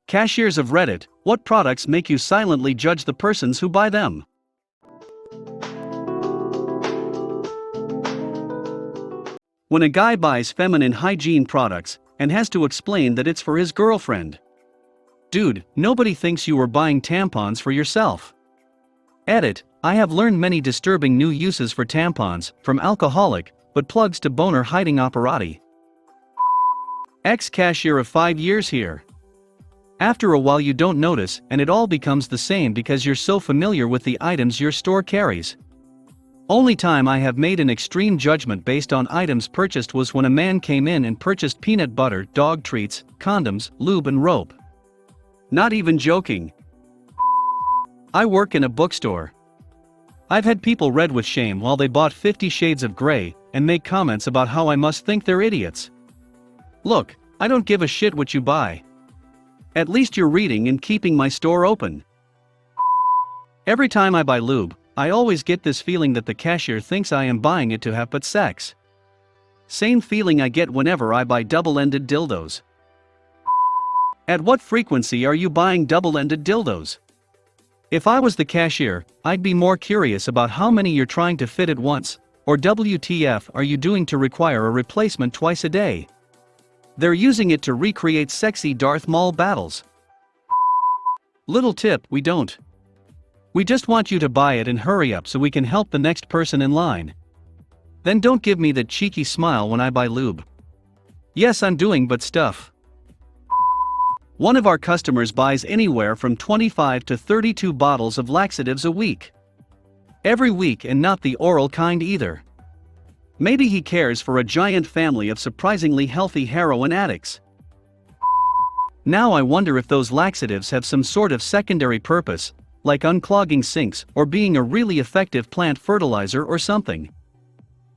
Cashiers of Reddit, what products make you silently judge the persons who buy them? When a guy buys feminine hygiene products and has to explain that it's for his girlfriend. Dude, nobody thinks you were buying tampons for yourself. Edit, I have learned many disturbing new uses for tampons, from alcoholic, but plugs to boner hiding operati. Ex-cashier of 5 years here. After a while you don't notice, and it all becomes the same because you're so familiar with the items your store carries. Only time I have made an extreme judgment based on items purchased was when a man came in and purchased peanut butter, dog treats, condoms, lube and rope. Not even joking. I work in a bookstore. I've had people red with shame while they bought 50 Shades of Grey and make comments about how I must think they're idiots. Look, I don't give a shit what you buy. At least you're reading and keeping my store open. Every time I buy lube, I always get this feeling that the cashier thinks I am buying it to have but sex. Same feeling I get whenever I buy double-ended dildos. At what frequency are you buying double-ended dildos? If I was the cashier, I'd be more curious about how many you're trying to fit at once, or WTF are you doing to require a replacement twice a day? They're using it to recreate sexy Darth Maul battles. Little tip, we don't. We just want you to buy it and hurry up so we can help the next person in line. Then don't give me that cheeky smile when I buy lube. Yes, I'm doing but stuff. One of our customers buys anywhere from 25 to 32 bottles of laxatives a week. Every week, and not the oral kind either. Maybe he cares for a giant family of surprisingly healthy heroin addicts. Now I wonder if those laxatives have some sort of secondary purpose, like unclogging sinks or being a really effective plant fertilizer or something.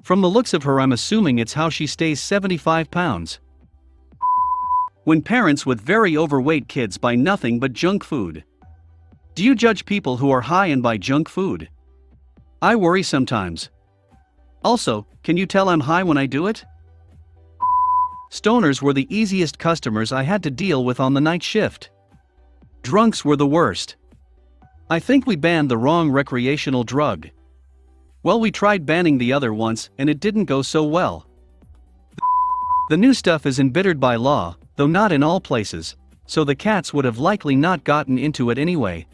From the looks of her, I'm assuming it's how she stays 75 pounds. When parents with very overweight kids buy nothing but junk food. Do you judge people who are high and buy junk food? I worry sometimes. Also, can you tell I'm high when I do it? Stoners were the easiest customers I had to deal with on the night shift. Drunks were the worst. I think we banned the wrong recreational drug. Well, we tried banning the other once and it didn't go so well. The new stuff is embittered by law, though not in all places, so the cats would have likely not gotten into it anyway.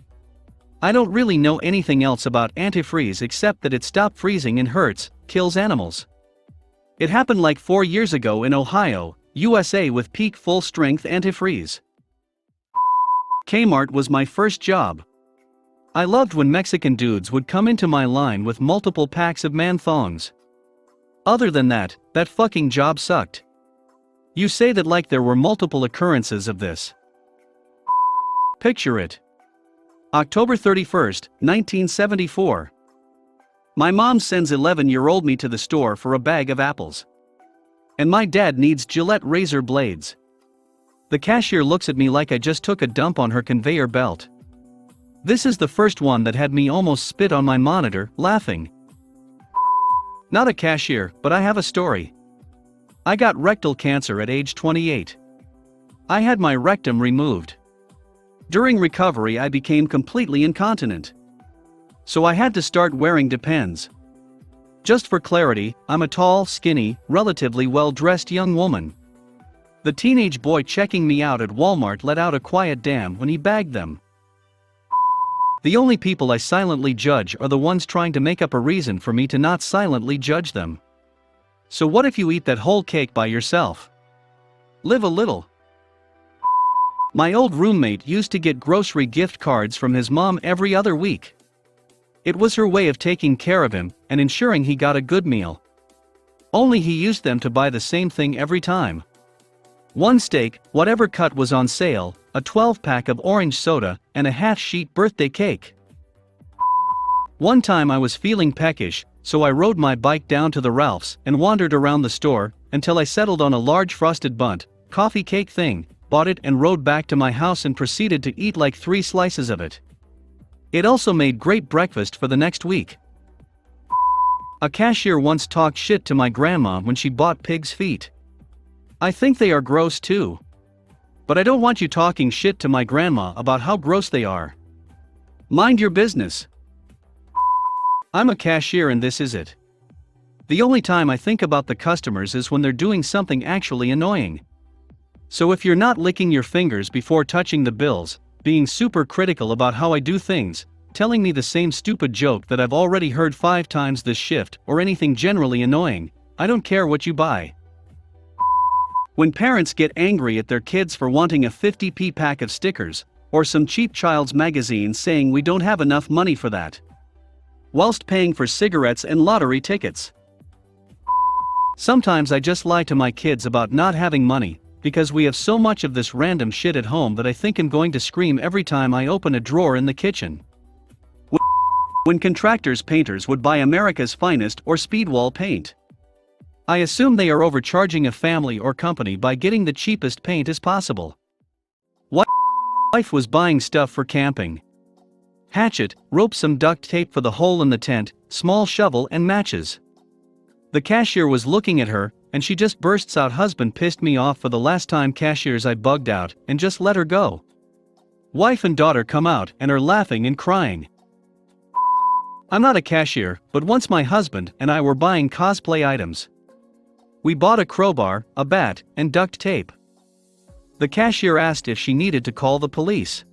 I don't really know anything else about antifreeze except that it stops freezing and hurts, kills animals. It happened like 4 years ago in Ohio, USA with peak full-strength antifreeze. Kmart was my first job. I loved when Mexican dudes would come into my line with multiple packs of man thongs. Other than that, that fucking job sucked. You say that like there were multiple occurrences of this. Picture it. October 31st, 1974. My mom sends 11-year-old me to the store for a bag of apples. And my dad needs Gillette razor blades. The cashier looks at me like I just took a dump on her conveyor belt. This is the first one that had me almost spit on my monitor, laughing. Not a cashier, but I have a story. I got rectal cancer at age 28. I had my rectum removed. During recovery I became completely incontinent. So I had to start wearing Depends. Just for clarity, I'm a tall, skinny, relatively well-dressed young woman. The teenage boy checking me out at Walmart let out a quiet damn when he bagged them. The only people I silently judge are the ones trying to make up a reason for me to not silently judge them. So what if you eat that whole cake by yourself? Live a little. My old roommate used to get grocery gift cards from his mom every other week. It was her way of taking care of him and ensuring he got a good meal. Only he used them to buy the same thing every time. One steak, whatever cut was on sale, a 12-pack of orange soda, and a half-sheet birthday cake. One time I was feeling peckish, so I rode my bike down to the Ralph's and wandered around the store until I settled on a large frosted bundt, coffee cake thing, bought it and rode back to my house and proceeded to eat like 3 slices of it. It also made great breakfast for the next week. A cashier once talked shit to my grandma when she bought pig's feet. I think they are gross too. But I don't want you talking shit to my grandma about how gross they are. Mind your business. I'm a cashier and this is it. The only time I think about the customers is when they're doing something actually annoying. So if you're not licking your fingers before touching the bills, being super critical about how I do things, telling me the same stupid joke that I've already heard 5 times this shift, or anything generally annoying, I don't care what you buy. When parents get angry at their kids for wanting a 50p pack of stickers, or some cheap child's magazine saying we don't have enough money for that, whilst paying for cigarettes and lottery tickets. Sometimes I just lie to my kids about not having money, because we have so much of this random shit at home that I think I'm going to scream every time I open a drawer in the kitchen. When contractors' painters would buy America's finest or speedwall paint, I assume they are overcharging a family or company by getting the cheapest paint as possible. Wife was buying stuff for camping. Hatchet, rope, some duct tape for the hole in the tent, small shovel and matches. The cashier was looking at her, and she just bursts out, "Husband pissed me off for the last time cashiers I bugged out, and just let her go." Wife and daughter come out and are laughing and crying. I'm not a cashier, but once my husband and I were buying cosplay items. We bought a crowbar, a bat, and duct tape. The cashier asked if she needed to call the police.